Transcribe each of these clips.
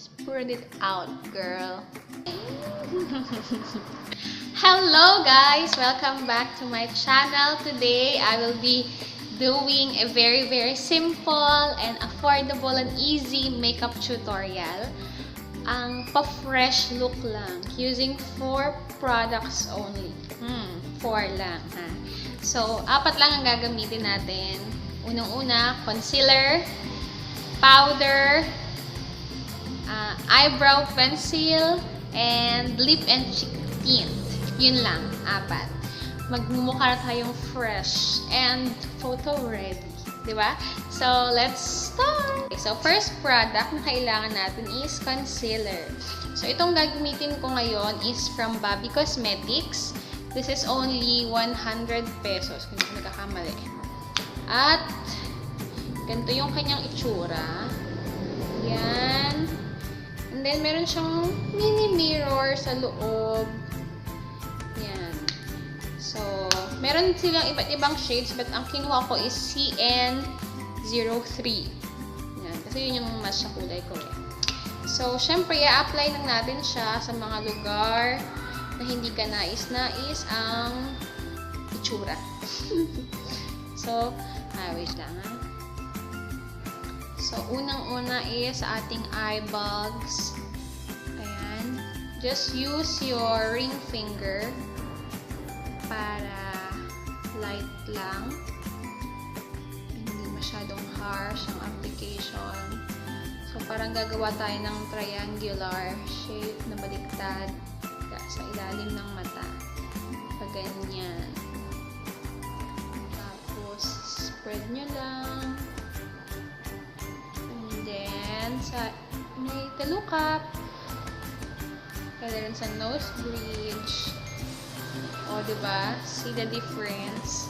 Spread it out, girl. Hello guys! Welcome back to my channel. Today, I will be doing a very simple and affordable and easy makeup tutorial. Ang pa-fresh look lang. Using 4 products only. 4 lang, ha? So, 4 lang ang gagamitin natin. Unang-una, concealer, powder, eyebrow pencil, and lip and cheek tint. Yun lang, 4. Magmumukha na tayong fresh and photo ready. Diba? So, let's start! So, first product na kailangan natin is concealer. So, itong gagamitin ko ngayon is from Bobby Cosmetics. This is only 100 pesos. Kung hindi nagkakamali. At, ganito yung kanyang itsura. Yan. And then, meron siyang mini mirror sa loob. Yan. So, meron silang iba't ibang shades, but ang kinuha ko is CN03. Yan. Kasi yun yung mas sa kulay ko eh. So, syempre, i-apply lang natin siya sa mga lugar na hindi ka nais-nais ang itsura. So, wait lang ha. So, unang-una is ating eye bags. Ayan. Just use your ring finger para light lang. Hindi masyadong harsh ang application. So, parang gagawa tayo ng triangular shape na baliktad sa ilalim ng mata. Pag ganyan. Tapos, spread nyo lang. Sa may talukap, kaya rin sa nose bridge. O, diba? See the difference?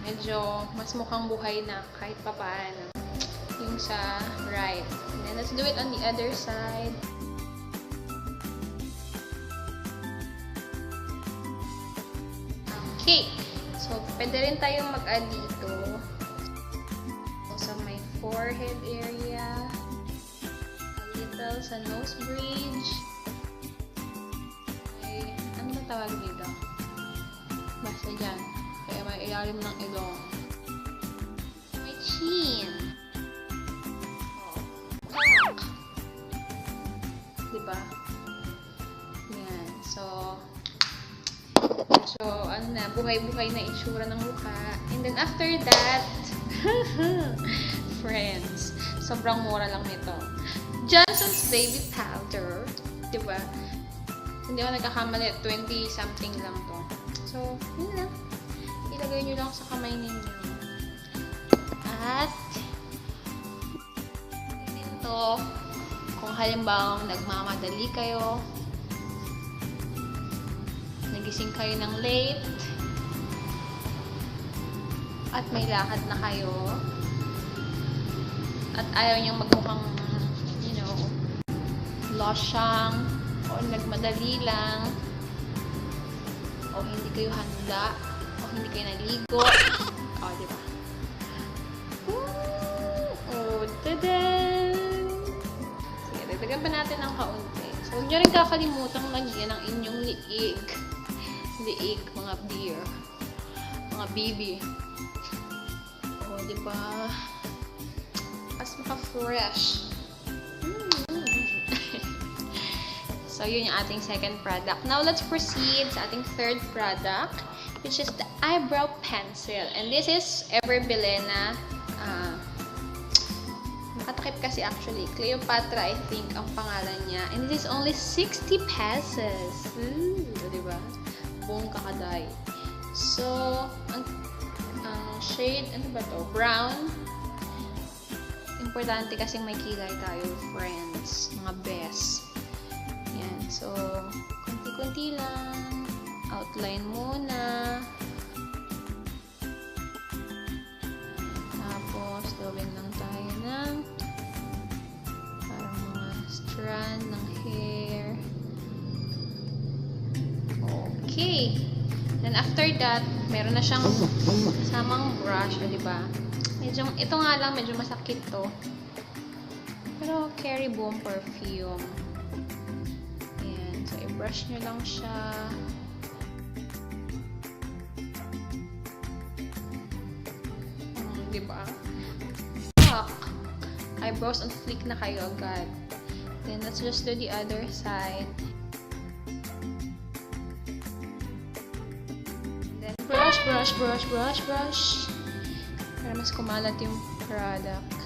Medyo mas mukhang buhay na kahit papaano. Yung sa right. And then, let's do it on the other side. Okay. So, pwede rin tayong mag-add dito. Sa my forehead area, a little sa nose bridge, ay, ano na tawag dito? Basta dyan. Kaya may ilalim ng ilong. My chin. Oh. Diba? Yan. So, ano na, buhay-buhay na itsura ng mukha. And then, after that, friends, sobrang mura lang nito. Johnson's Baby Powder, diba? Hindi ako nagkakamali, 20 something lang to. So, yun lang. Ilagay nyo lang sa kamay ninyo. At, ito, kung halimbawa nagmamadali kayo, nagising kayo ng late, at may lakad na kayo, at ayaw niyang magmukhang, losyang, o nagmadali lang, o hindi kayo handa, o hindi kayo naligo, o, diba? Tadan! Sige, dagdagan pa natin ng kaunti. So, huwag nyo rin kakalimutang lagyan ng inyong liig. Liig, mga beer. Mga baby. O, diba? Mas maka-fresh. So, yun yung ating second product. Now, let's proceed sa ating third product, which is the eyebrow pencil. And this is Everbilena. Nakatakip kasi actually. Cleopatra, I think, ang pangalan niya. And this is only 60 pesos. Diba? Buong kakaday. So, ang shade, ano ba to? Brown. Importante kasing may kilay tayo, friends. Mga best. Yan. So, kunti-kunti lang. Outline muna. Tapos, gawin lang tayo ng parang mga strand ng hair. Okay. Then, after that, meron na siyang kasamang brush, diba? Medyo, ito nga lang, medyo masakit to. Pero Cherry Boom perfume. Ayan. So, i-brush nyo lang siya. Diba? Fuck! Eyebrows on fleek na kayo agad. Then, let's just do the other side. Then, brush. Para mas kumalat yung product.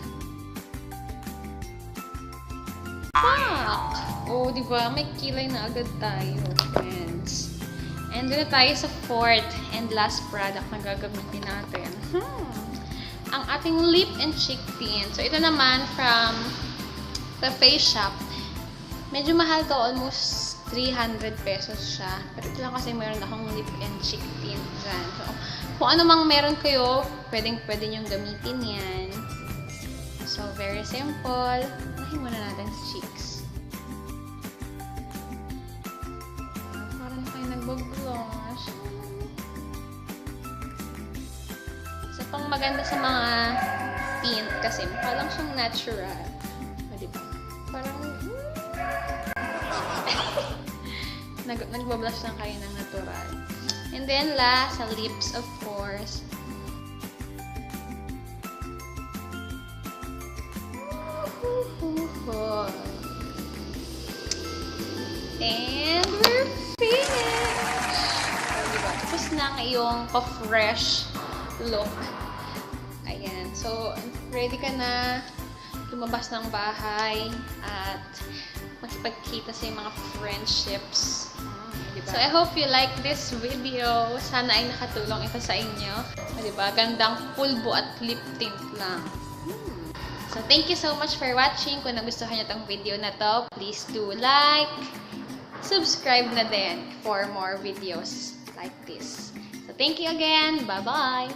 Fuck! Oh, diba? May kilay na agad tayo, friends. And doon na tayo sa fourth and last product na gagamitin natin. Ang ating lip and cheek tint. So, ito naman from the Face Shop. Medyo mahal to, almost 300 pesos siya. Pero ito lang kasi meron akong lip and cheek tint dyan. So, kung ano mang meron kayo, pwede nyong gamitin yan. So, very simple. Unahin muna natin sa cheeks. Parang kayo nag-blush. So, pang maganda sa mga tint kasi mukha lang siyang natural. O, diba? Parang nagbablush lang kayo ng natural. And then last, sa lips, of course. And we're finished! So, diba? Tapos na ang iyong pa-fresh look. Ayan. So, ready ka na lumabas ng bahay at makipagkita sa mga friendships. Diba? So, I hope you like this video. Sana ay nakatulong ito sa inyo. Diba? Gandang pulbo at lip tint lang. So, thank you so much for watching. Kung nagustuhan nyo itong video na to, please do like, subscribe na din for more videos like this. So, thank you again. Bye-bye!